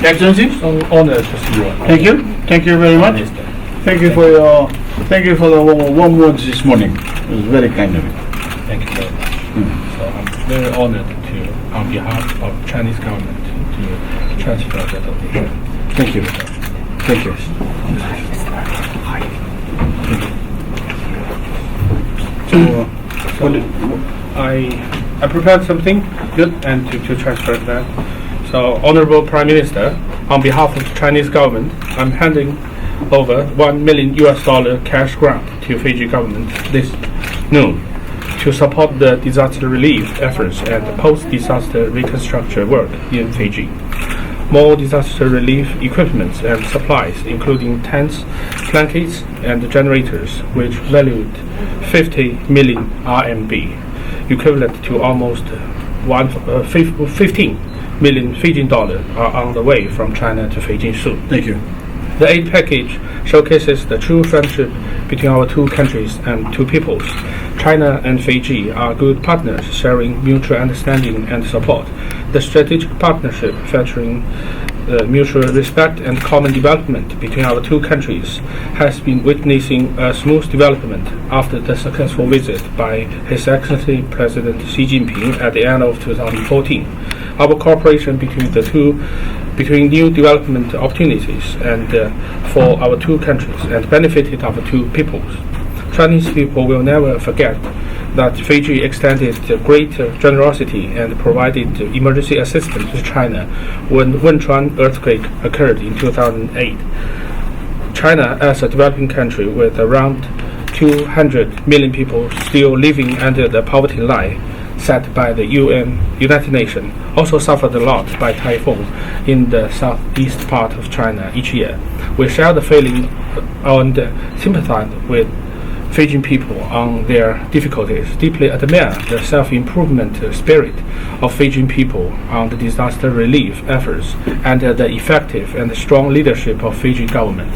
Excellency, It's an honor to see you. thank you. Thank you very much. Minister. Thank you for the warm words this morning. It was very kind of you. Thank you very much. So I'm very honored to, on behalf of Chinese government, to transfer the donation. Thank you. Thank you. So I prepared something good and to transfer that. So Honorable Prime Minister, on behalf of the Chinese government, I'm handing over $1 million cash grant to Fiji government this noon to support the disaster relief efforts and post-disaster reconstruction work in Fiji. More disaster relief equipment and supplies, including tents, blankets, and generators, which valued 50 million RMB, equivalent to almost 15 million Fijian dollars, are on the way from China to Fiji soon. Thank you. The aid package showcases the true friendship between our two countries and two peoples. China and Fiji are good partners, sharing mutual understanding and support. The strategic partnership featuring mutual respect and common development between our two countries has been witnessing a smooth development after the successful visit by His Excellency President Xi Jinping at the end of 2014. Our cooperation between new development opportunities and for our two countries and benefited our two peoples. Chinese people will never forget that Fiji extended great generosity and provided emergency assistance to China when Wenchuan earthquake occurred in 2008. China, as a developing country with around 200 million people still living under the poverty line set by the United Nations, also suffered a lot by typhoon in the southeast part of China each year. We share the feeling and sympathize with Fijian people on their difficulties, deeply admire the self-improvement spirit of Fijian people on the disaster relief efforts and the effective and strong leadership of Fiji government,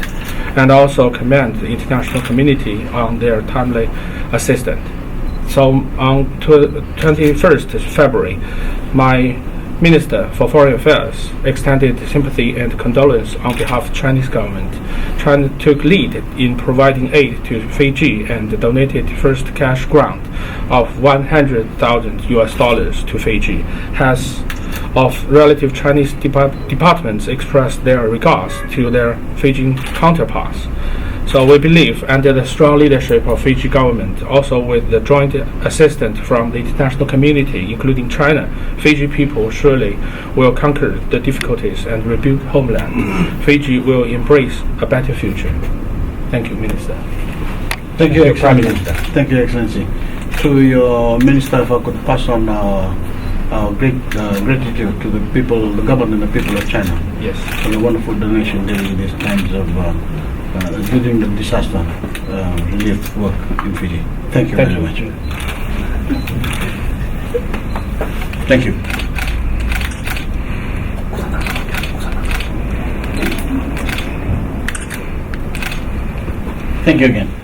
and also commend the international community on their timely assistance. So on 21st February, my Minister for Foreign Affairs extended sympathy and condolence on behalf of Chinese government. China took lead in providing aid to Fiji and donated first cash grant of $100,000 to Fiji. Heads of relative Chinese departments expressed their regards to their Fijian counterparts. So we believe, under the strong leadership of Fiji government, also with the joint assistance from the international community, including China, Fiji people surely will conquer the difficulties and rebuild homeland. Fiji will embrace a better future. Thank you, Minister. Thank you, Prime Excellency. Minister. Thank you, Excellency. To your Minister, if I could pass on our great gratitude to the people, the government and the people of China Yes. for the wonderful donation during these times of during the disaster relief work in Fiji. Thank you very much. Thank you. Thank you again.